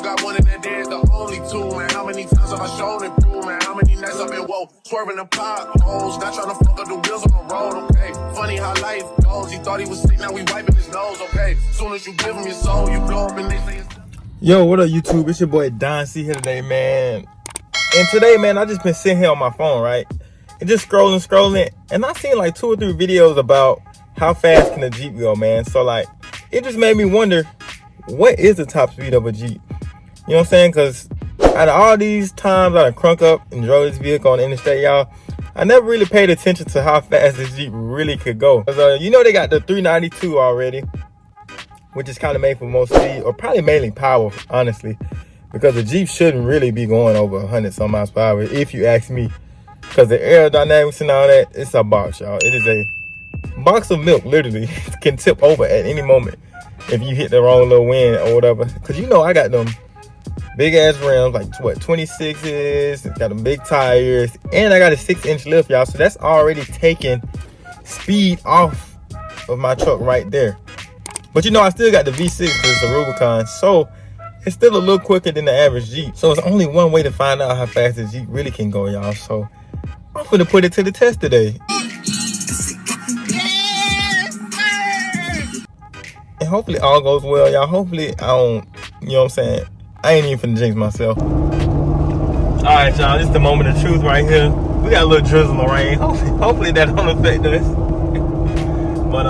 still got one in that day, the only two, man. How many times have I shown it through, man? How many nights I've been woke, swerving the potholes, not trying to fuck up the wheels on the road, okay? Funny how life goes. He thought he was sick, now we wiping his nose, okay? Soon as you give him your soul, you blow up and they say it's... Yo, what up, YouTube? It's your boy Donnn here today, man. And today, man, I just been sitting here on my phone, right? And just scrolling, and I seen like 2 or 3 videos about how fast can a Jeep go, man. So like, it just made me wonder, what is the top speed of a Jeep? You know what I'm saying? Because out of all these times I done crunk up and drove this vehicle on the interstate, y'all, I never really paid attention to how fast this Jeep really could go. Cause you know they got the 392 already, which is kind of made for most speed, or probably mainly power, honestly. Because the Jeep shouldn't really be going over 100 some miles per hour, if you ask me. Because the aerodynamics and all that, it's a box, y'all. It is a box of milk, literally. It can tip over at any moment if you hit the wrong little wind or whatever. Because you know I got them big ass rims, like what, 26s, got them big tires, and I got a 6-inch lift, y'all. So that's already taking speed off of my truck right there. But you know, I still got the V6, because it's a Rubicon, so it's still a little quicker than the average Jeep. So it's only one way to find out how fast the Jeep really can go, y'all. So I'm gonna put it to the test today. And hopefully all goes well, y'all. Hopefully I don't, you know what I'm saying? I ain't even finna jinx myself. All right, y'all, this is the moment of truth right here. We got a little drizzle of rain. Hopefully that don't affect us. But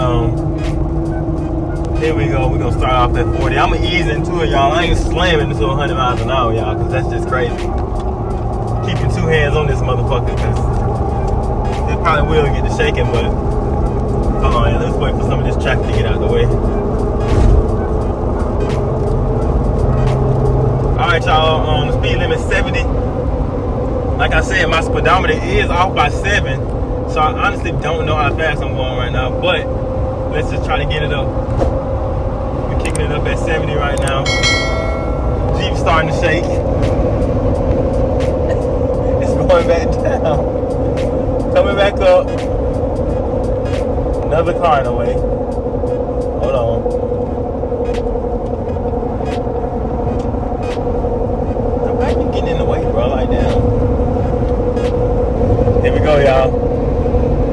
here we go. We're gonna start off at 40. I'm gonna ease into it, y'all. I ain't slamming into 100 miles an hour, y'all, because that's just crazy. Keeping 2 hands on this motherfucker, because it probably will get to shaking, but hold on, let's wait for some of this traffic to get out of the way. Alright, y'all, the speed limit 70. Like I said, my speedometer is off by 7, so I honestly don't know how fast I'm going right now, but let's just try to get it up. We're kicking it up at 70 right now. Jeep's starting to shake. It's going back down. Coming back up. Another car in the way. Hold on. Why are you getting in the way, bro? Like, damn. Here we go, y'all.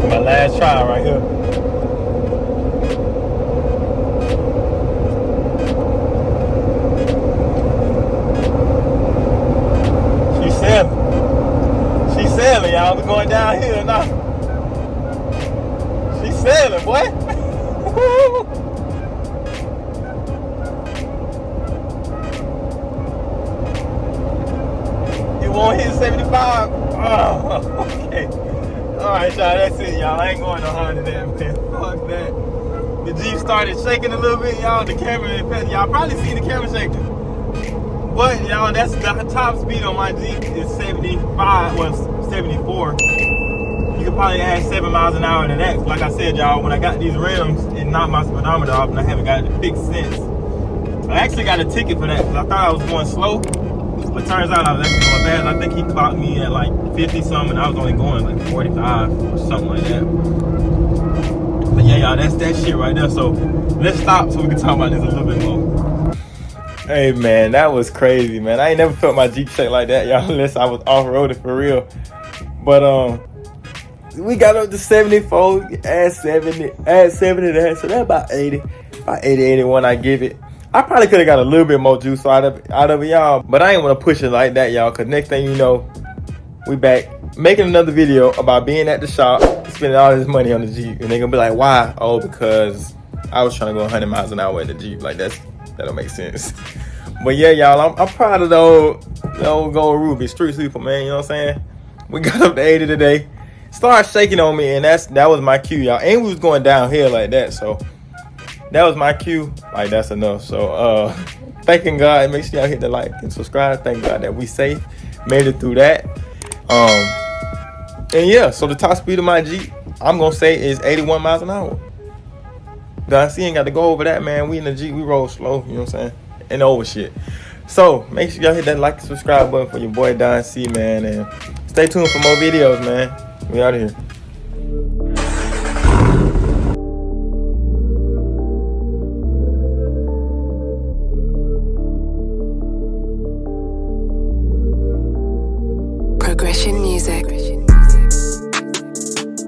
My last try right here. She's sailing, y'all. We're going downhill now. She's sailing, boy. You won't hit 75? Oh, okay. Alright, y'all, that's it, y'all. I ain't going no harder than that, man. Fuck that. The Jeep started shaking a little bit, y'all. The camera, y'all probably seen the camera shaking. But y'all, that's the top speed on my Jeep is 75, well 74. You could probably add 7 miles an hour to that. Like I said, y'all, when I got these rims, it knocked my speedometer off and I haven't got it fixed since. I actually got a ticket for that because I thought I was going slow. But turns out I was actually going fast. I think he clocked me at like 50 something and I was only going like 45 or something like that. But yeah, y'all, that's that shit right there. So let's stop so we can talk about this a little bit more. Hey man, that was crazy, man. I ain't never felt my Jeep shake like that, y'all, unless I was off-roading for real. But we got up to 74, add 70 to that, so that's about 80. About 80, 81 I give it. I probably could have got a little bit more juice out of it, y'all, but I ain't want to push it like that, y'all, because next thing you know, we back making another video about being at the shop, spending all this money on the Jeep, and they gonna be like, why? Oh, because I was trying to go 100 miles an hour in the Jeep. Like, that don't make sense. But yeah, y'all, I'm proud of the old gold Ruby street sweeper, man. You know what I'm saying? We got up to 80 today. Started shaking on me, and that was my cue, y'all. And we was going downhill like that, so that was my cue. Like, that's enough. So thanking God. Make sure y'all hit the like and subscribe. Thank God that we safe, made it through that. And yeah, so the top speed of my Jeep, I'm gonna say, is 81 miles an hour. Donnn ain't got to go over that, man. We in the Jeep, we roll slow, you know what I'm saying? And over shit. So make sure y'all hit that like and subscribe button for your boy Donnn, man, and stay tuned for more videos, man. We out of here. Progression Music.